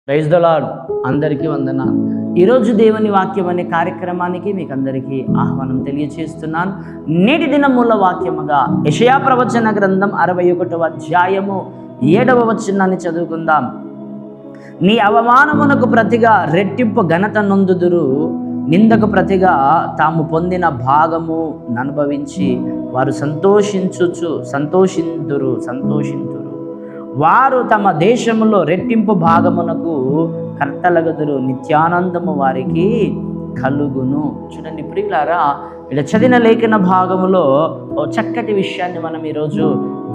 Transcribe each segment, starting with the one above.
Praise the lord. అందరికీ వందనాలు. ఈరోజు దేవుని వాక్యం అనే కార్యక్రమానికి మీకు అందరికీ ఆహ్వానం తెలియచేస్తున్నాను. నేటి దినం మూల వాక్యముగా యెషయా ప్రవచన గ్రంథం 61వ అధ్యాయము 7వ వచనాన్ని చదువుకుందాం. నీ అవమానమునకు ప్రతిగా రెట్టింపు ఘనత నొందుదురు, నిందకు ప్రతిగా తాము పొందిన భాగము అనుభవించి వారు సంతోషింతురు. వారు తమ దేశములో రెట్టింపు భాగమునకు కర్తలగదురు, నిత్యానందము వారికి కలుగును. చూడండి ప్రియులారా, ఇలా చదివిన లేఖన భాగములో ఓ చక్కటి విషయాన్ని మనం ఈరోజు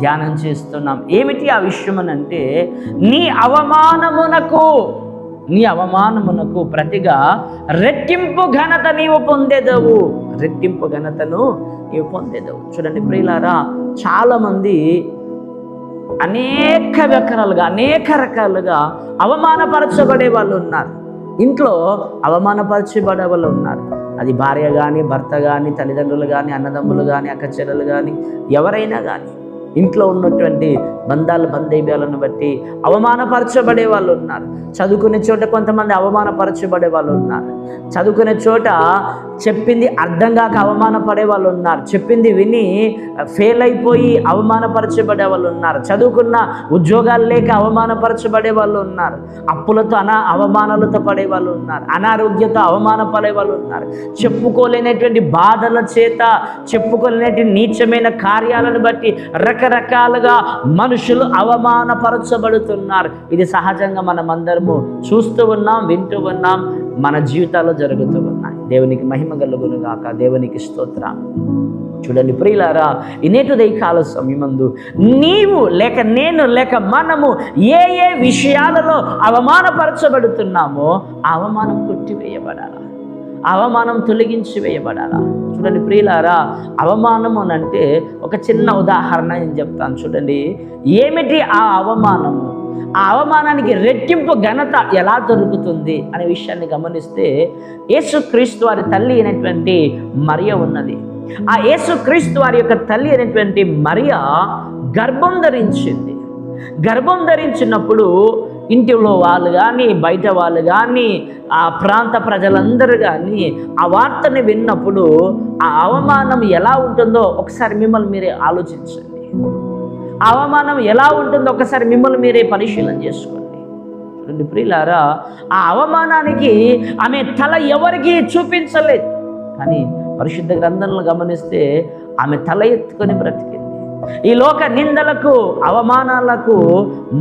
ధ్యానం చేస్తున్నాం. ఏమిటి ఆ విషయం అని అంటే, నీ అవమానమునకు ప్రతిగా రెట్టింపు ఘనత నీవు పొందేదవు. రెట్టింపు ఘనతను నీవు పొందేదవు. చూడండి ప్రియులారా, చాలామంది అనేక రకాలుగా అవమానపరచబడే వాళ్ళు ఉన్నారు. ఇంట్లో అవమానపరచబడే వాళ్ళు ఉన్నారు. అది భార్య కానీ, భర్త కానీ, తల్లిదండ్రులు కానీ, అన్నదమ్ములు కానీ, అక్క చెల్లెలు కానీ, ఎవరైనా కానీ ఇంట్లో ఉన్నటువంటి బంధువులను బట్టి అవమానపరచబడే వాళ్ళు ఉన్నారు. చదువుకునే చోట కొంతమంది అవమానపరచబడే వాళ్ళు ఉన్నారు. చదువుకునే చోట చెప్పింది అర్థం కాక అవమానపడే వాళ్ళు ఉన్నారు. చెప్పింది విని ఫెయిల్ అయిపోయి అవమానపరచబడే వాళ్ళు ఉన్నారు. చదువుకున్న ఉద్యోగాలు లేక అవమానపరచబడే వాళ్ళు ఉన్నారు. అప్పులతో అవమానాలతో పడే వాళ్ళు ఉన్నారు. అనారోగ్యంతో అవమానపడే వాళ్ళు ఉన్నారు. చెప్పుకోలేనటువంటి బాధల చేత, చెప్పుకోలేనటువంటి నీచమైన కార్యాలను బట్టి రకరకాలుగా మనుషులు అవమానపరచబడుతున్నారు. ఇది సహజంగా మనమందరము చూస్తూ ఉన్నాం, వింటూ ఉన్నాం, మన జీవితాల్లో జరుగుతూ ఉన్నాయి. దేవునికి మహిమ కలుగును గాక. దేవునికి స్తోత్రం. చూడండి ప్రియులారా, ఈ నేటి ఉదయకాల సమయమందు నీవు లేక నేను లేక మనము ఏ విషయాలలో అవమానపరచబడుతున్నామో ఆ అవమానం కొట్టివేయబడాలా, అవమానం తొలగించి వేయబడాలా. చూడండి ప్రియులారా, అవమానము అంటే ఒక చిన్న ఉదాహరణ నేను చెప్తాను. చూడండి, ఏమిటి ఆ అవమానము? ఆ అవమానానికి రెట్టింపు ఘనత ఎలా దొరుకుతుంది అనే విషయాన్ని గమనిస్తే, యేసుక్రీస్తు వారి తల్లి అయినటువంటి మరియ ఉన్నది. ఆ యేసుక్రీస్తు వారి యొక్క తల్లి అయినటువంటి మరియ గర్భం ధరించింది. గర్భం ధరించినప్పుడు ఇంటిలో వాళ్ళు కానీ, బయట వాళ్ళు కానీ, ఆ ప్రాంత ప్రజలందరూ కానీ ఆ వార్తని విన్నప్పుడు ఆ అవమానం ఎలా ఉంటుందో ఒకసారి మిమ్మల్ని మీరే ఆలోచించండి. ఆ అవమానం ఎలా ఉంటుందో ఒకసారి మిమ్మల్ని మీరే పరిశీలన చేసుకోండి. చూడండి ప్రియులారా, ఆ అవమానానికి ఆమె తల ఎవరికి చూపించలేదు. కానీ పరిశుద్ధ గ్రంథంలో గమనిస్తే ఆమె తల ఎత్తుకొని బ్రతికింది. ఈ లోక నిందలకు, అవమానాలకు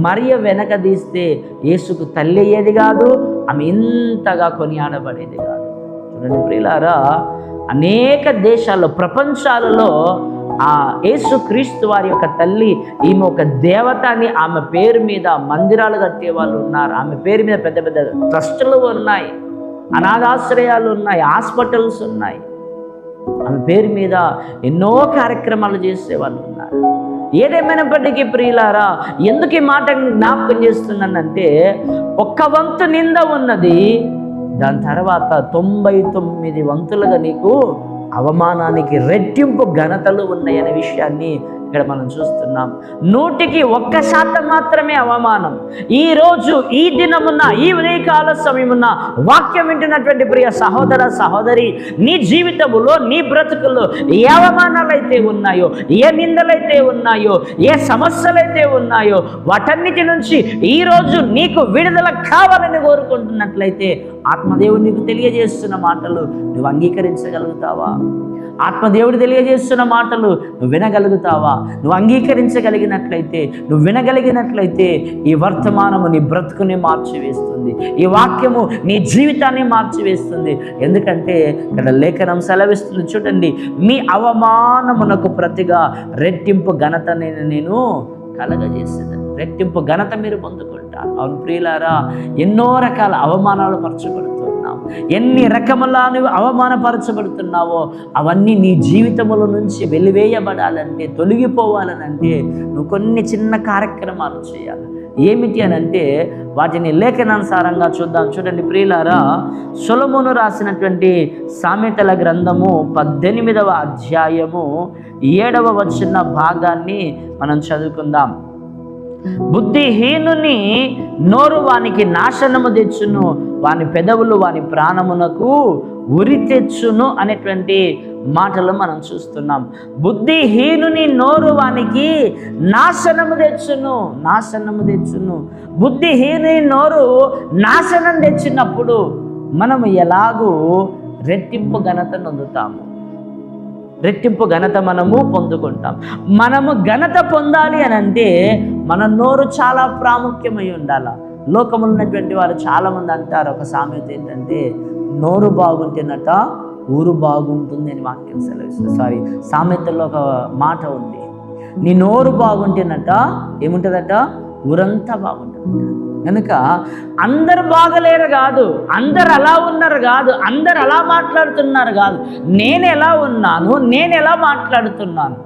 మరియ వెనకదీస్తే యేసుకు తల్లి అయ్యేది కాదు, ఆమె ఇంతగా కొనియాడబడేది కాదు. చూడండి ప్రియులారా, అనేక దేశాల్లో, ప్రపంచాలలో ఆ యేసుక్రీస్తు వారి యొక్క తల్లి ఈమె ఒక దేవత అని ఆమె పేరు మీద మందిరాలు కట్టే వాళ్ళు ఉన్నారు. ఆమె పేరు మీద పెద్ద పెద్ద ట్రస్టులు ఉన్నాయి, అనాథాశ్రయాలు ఉన్నాయి, హాస్పిటల్స్ ఉన్నాయి. ఆమె పేరు మీద ఎన్నో కార్యక్రమాలు చేసే వాళ్ళు ఉన్నారు. ఏదేమైనప్పటికీ ప్రియులారా, ఎందుకు ఈ మాట జ్ఞాపకం చేస్తున్నానంటే, ఒక్క వంతు నింద ఉన్నది, దాని తర్వాత 99 వంతులుగా నీకు అవమానానికి రెట్టింపు ఘనతలు ఉన్నాయనే విషయాన్ని ఇక్కడ మనం చూస్తున్నాం. 100% మాత్రమే అవమానం. ఈరోజు ఈ దినమున్న, ఈ ఉదయకాల సమయమున్న వాక్యం వింటున్నటువంటి ప్రియ సహోదర సహోదరి, నీ జీవితంలో, నీ బ్రతుకుల్లో ఏ అవమానాలైతే ఉన్నాయో, ఏ నిందలైతే ఉన్నాయో, ఏ సమస్యలైతే ఉన్నాయో, వాటన్నిటి నుంచి ఈరోజు నీకు విడుదల కావాలని కోరుకుంటున్నట్లయితే ఆత్మదేవుడు నీకు తెలియజేస్తున్న మాటలు నువ్వు అంగీకరించగలుగుతావా? ఆత్మదేవుడు తెలియజేస్తున్న మాటలు నువ్వు వినగలుగుతావా? నువ్వు అంగీకరించగలిగినట్లయితే, నువ్వు వినగలిగినట్లయితే ఈ వర్తమానము నీ బ్రతుకుని మార్చివేస్తుంది. ఈ వాక్యము నీ జీవితాన్ని మార్చివేస్తుంది. ఎందుకంటే ఇక్కడ లేఖనం సెలవిస్తుంది. చూడండి, మీ అవమానమునకు ప్రతిగా రెట్టింపు ఘనత నేను కలగజేసేదని. రెట్టింపు ఘనత మీరు పొందుకుంటారు. అవును ప్రియులారా, ఎన్నో రకాల అవమానాలు పరచబడుతున్నావు. ఎన్ని రకముల నువ్వు అవమానపరచబడుతున్నావో అవన్నీ నీ జీవితంలో నుంచి వెలివేయబడాలంటే, తొలగిపోవాలనంటే నువ్వు కొన్ని చిన్న కార్యక్రమాలు చేయాలి. ఏమిటి అని అంటే వాటిని లేఖనానుసారంగా చూద్దాం. చూడండి ప్రియులారా, సొలొమోను రాసినటువంటి సామెతల గ్రంథము 18వ అధ్యాయము 7వ వచన భాగాన్ని మనం చదువుకుందాం. బుద్ధిహీనుని నోరు వానికి నాశనము తెచ్చును, వాని పెదవులు వాని ప్రాణమునకు ఉరి తెచ్చును అనేటువంటి మాటలు మనం చూస్తున్నాం. బుద్ధిహీనుని నోరు వానికి నాశనము తెచ్చును. బుద్ధిహీనుని నోరు నాశనం తెచ్చినప్పుడు మనము ఎలాగూ రెట్టింపు ఘనత నొందుతాము, రెట్టింపు ఘనత మనము పొందుకుంటాం. మనము ఘనత పొందాలి అని అంటే మన నోరు చాలా ప్రాముఖ్యమై ఉండాలి. లోకములో ఉన్నటువంటి వారు చాలామంది అంటారు, ఒక సామెత ఏంటంటే నోరు బాగుంటేనట ఊరు బాగుంటుంది అని వాక్యం సెలవిస్తుంది. సామెతల్లో ఒక మాట ఉంది, నీ నోరు బాగుంటేనట ఏముంటుందట, ఊరంతా బాగుంటుందట. కనుక అందరు బాగలేరు కాదు, అందరు అలా ఉన్నారు కాదు, అందరు అలా మాట్లాడుతున్నారు కాదు, నేను ఎలా ఉన్నాను, నేను ఎలా మాట్లాడుతున్నాను,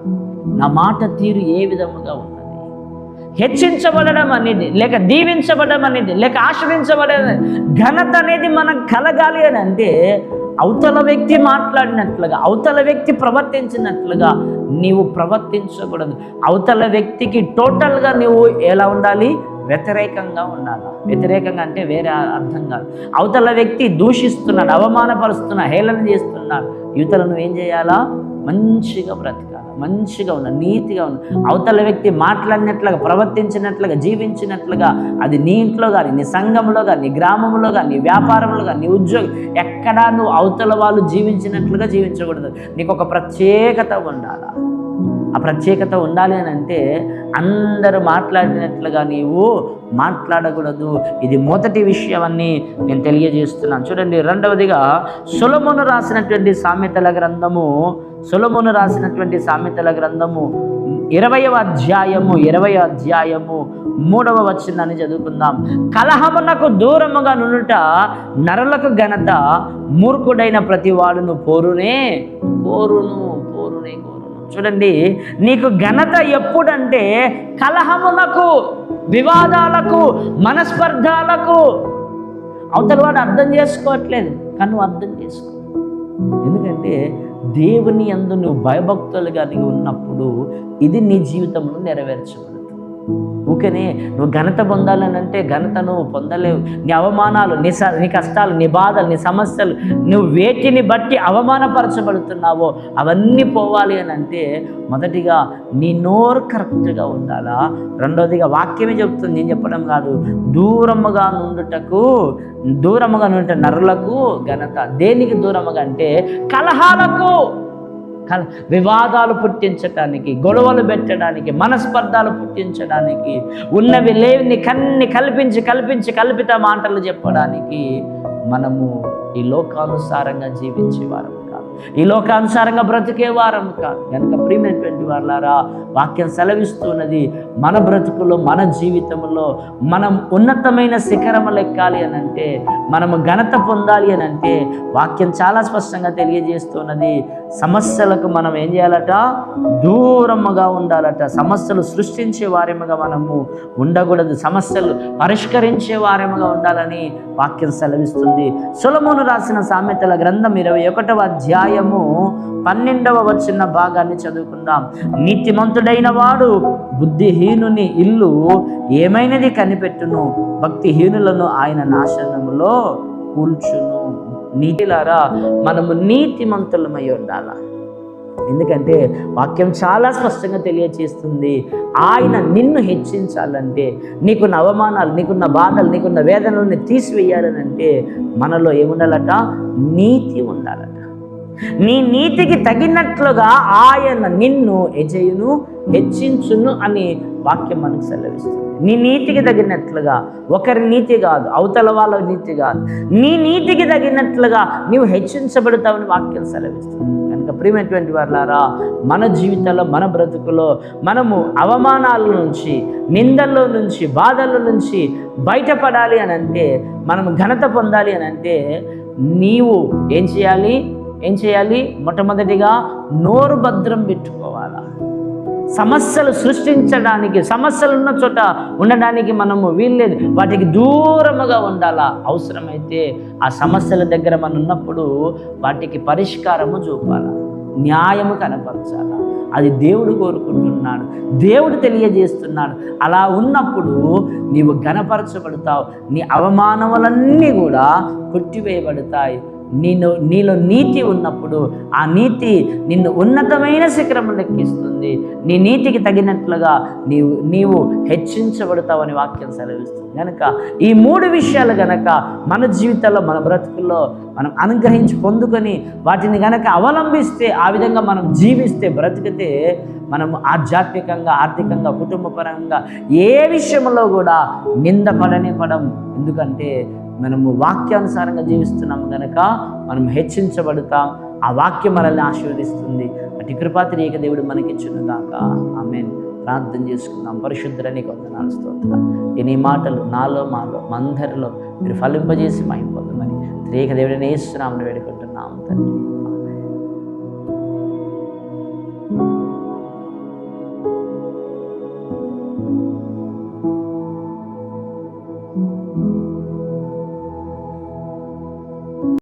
నా మాట తీరు ఏ విధముగా ఉన్నది, హెచ్చించబడడం అనేది లేక దీవించబడడం అనేది లేక ఆశ్రయించబడడం ఘనత అనేది మనకు కలగాలి అని అంటే అవతల వ్యక్తి మాట్లాడినట్లుగా, అవతల వ్యక్తి ప్రవర్తించినట్లుగా నీవు ప్రవర్తించకూడదు. అవతల వ్యక్తికి టోటల్గా నువ్వు ఎలా ఉండాలి, వ్యతిరేకంగా ఉండాలి. వ్యతిరేకంగా అంటే వేరే అర్థం కాదు. అవతల వ్యక్తి దూషిస్తున్నాడు, అవమానపరుస్తున్నాడు, హేళన చేస్తున్నాడు, యువతలు నువ్వేం చేయాలా, మంచిగా బ్రతకాలి, మంచిగా ఉన్న, నీతిగా ఉన్న. అవతల వ్యక్తి మాట్లాడినట్లుగా, ప్రవర్తించినట్లుగా, జీవించినట్లుగా అది నీ ఇంట్లో కానీ, నీ సంఘంలో కానీ, నీ గ్రామంలో కానీ, నీ వ్యాపారంలో కానీ, నీ ఉద్యోగం ఎక్కడా నువ్వు అవతల వాళ్ళు జీవించినట్లుగా జీవించకూడదు. నీకు ఒక ప్రత్యేకత ఉండాలి. ఆ ప్రత్యేకత ఉండాలి అని అంటే అందరూ మాట్లాడినట్లుగా నీవు మాట్లాడకూడదు. ఇది మొదటి విషయాన్ని నేను తెలియజేస్తున్నాను. చూడండి, రెండవదిగా సొలొమోను రాసినటువంటి సామెతల గ్రంథము 20వ అధ్యాయము 3వ వచనాన్ని చదువుకుందాం. కలహమునకు దూరముగా నుండుట నరులకు ఘనత, మూర్ఖుడైన ప్రతి వాడును పోరునే కోరును. చూడండి, నీకు ఘనత ఎప్పుడంటే కలహమునకు, వివాదాలకు, మనస్పర్ధాలకు. అవతల వాడు అర్థం చేసుకోవట్లేదు కానీ నువ్వు అర్థం చేసుకో. ఎందుకంటే దేవుని యందు నువ్వు భయభక్తులుగా నీవు ఉన్నప్పుడు ఇది నీ జీవితంలో నెరవేర్చబడుతుంది. ఊకనే నువ్వు ఘనత పొందాలని అంటే ఘనత నువ్వు పొందలేవు. నీ అవమానాలు, నీ కష్టాలు, నీ బాధలు, నీ సమస్యలు, నువ్వు వేటిని బట్టి అవమానపరచబడుతున్నావో అవన్నీ పోవాలి అని అంటే మొదటిగా నీ నోరు కరెక్ట్గా ఉండాలా. రెండవదిగా వాక్యమే చెప్తుంది, నేను చెప్పడం కాదు, దూరముగా నుండి నరులకు ఘనత. దేనికి దూరముగా అంటే కలహాలకు, వివాదాలు పుట్టించడానికి, గొడవలు పెట్టడానికి, మనస్పర్ధాలు పుట్టించడానికి, ఉన్నవి లేని కన్ని కల్పిత మాటలు చెప్పడానికి మనము ఈ లోకానుసారంగా జీవించేవారం కాదు, ఈ లోకానుసారంగా బ్రతికేవారం కాదు. కనుక ప్రియమైనటువంటి వారులారా, వాక్యం సెలవిస్తున్నది మన బ్రతుకులో, మన జీవితంలో మనం ఉన్నతమైన శిఖరములు ఎక్కాలి అని అంటే, మనము ఘనత పొందాలి అని అంటే వాక్యం చాలా స్పష్టంగా తెలియజేస్తున్నది. సమస్యలకు మనం ఏం చేయాలట, దూరముగా ఉండాలట. సమస్యలు సృష్టించే వారేముగా మనము ఉండకూడదు, సమస్యలు పరిష్కరించే వారేముగా ఉండాలని వాక్యం సెలవిస్తుంది. సొలొమోను రాసిన సామెతల గ్రంథం 21వ అధ్యాయము 12వ వచన భాగాన్ని చదువుకుందాం. నీతిమంతుడైన వాడు బుద్ధిహీనుని ఇల్లు ఏమైనది కనిపెట్టును, భక్తిహీనులను ఆయన నాశనములో కూల్చును. నీతిలారా, మనము నీతిమంతులమై ఉండాలా. ఎందుకంటే వాక్యం చాలా స్పష్టంగా తెలియచేస్తుంది, ఆయన నిన్ను హెచ్చించాలంటే, నీకున్న అవమానాలు, నీకున్న బాధలు, నీకున్న వేదనల్ని తీసివేయాలని అంటే మనలో ఏముండాలట, నీతి ఉండాలట. నీ నీతికి తగినట్లుగా ఆయన నిన్ను హెచ్చించును అని వాక్యం మనకు సెలవిస్తుంది. నీ నీతికి తగినట్లుగా, ఒకరి నీతి కాదు, అవతల వాళ్ళ నీతి కాదు, నీ నీతికి తగినట్లుగా నీవు హెచ్చించబడతావని వాక్యం సెలవిస్తుంది. కనుక ప్రియమైనటువంటి వారులారా, మన జీవితంలో, మన బ్రతుకులో మనము అవమానాల నుంచి, నిందల్లో నుంచి, బాధల నుంచి బయటపడాలి అని అంటే, మనము ఘనత పొందాలి అని అంటే నీవు ఏం చేయాలి? మొట్టమొదటిగా నోరు భద్రం పెట్టుకోవాలా. సమస్యలు సృష్టించడానికి, సమస్యలు ఉన్న చోట ఉండడానికి మనము వీల్లేదు, వాటికి దూరముగా ఉండాలా. అవసరమైతే ఆ సమస్యల దగ్గర మనం ఉన్నప్పుడు వాటికి పరిష్కారము చూపాలా. న్యాయము కనపరచాలా. అది దేవుడు కోరుకుంటున్నాడు, దేవుడు తెలియజేస్తున్నాడు. అలా ఉన్నప్పుడు నీవు ఘనపరచబడతావు, నీ అవమానములన్నీ కూడా కొట్టివేయబడతాయి. నీలో నీతి ఉన్నప్పుడు ఆ నీతి నిన్ను ఉన్నతమైన శిఖరము ఎక్కిస్తుంది. నీ నీతికి తగినట్లుగా నీవు హెచ్చించబడతావని వాక్యం సెలవిస్తుంది. కనుక ఈ 3 విషయాలు గనక మన జీవితంలో, మన బ్రతుకుల్లో మనం అనుగ్రహించి పొందుకొని వాటిని గనక అవలంబిస్తే, ఆ విధంగా మనం జీవిస్తే, బ్రతికితే, మనము ఆధ్యాత్మికంగా, ఆర్థికంగా, కుటుంబపరంగా ఏ విషయంలో కూడా నిందపడనే పడం. ఎందుకంటే మనము వాక్యానుసారంగా జీవిస్తున్నాం కనుక మనం హెచ్చించబడతాం. ఆ వాక్యం మనల్ని ఆశీర్వదిస్తుంది. అటు కృపాత్రియక దేవుడు మనకిచ్చును గాక. ఆమేన్. ప్రార్థన చేసుకుందాం. పరిశుద్ధుడా నీకు వందనాలు, స్తోత్రాలు. నీ మాటలు నాలో, మాలో, అందరిలో మీరు ఫలింపజేసి మహిమ పొందమని త్రియక దేవుడిని యేసు నామమున వేడుకుంటున్నాం తండ్రి. ఆమేన్.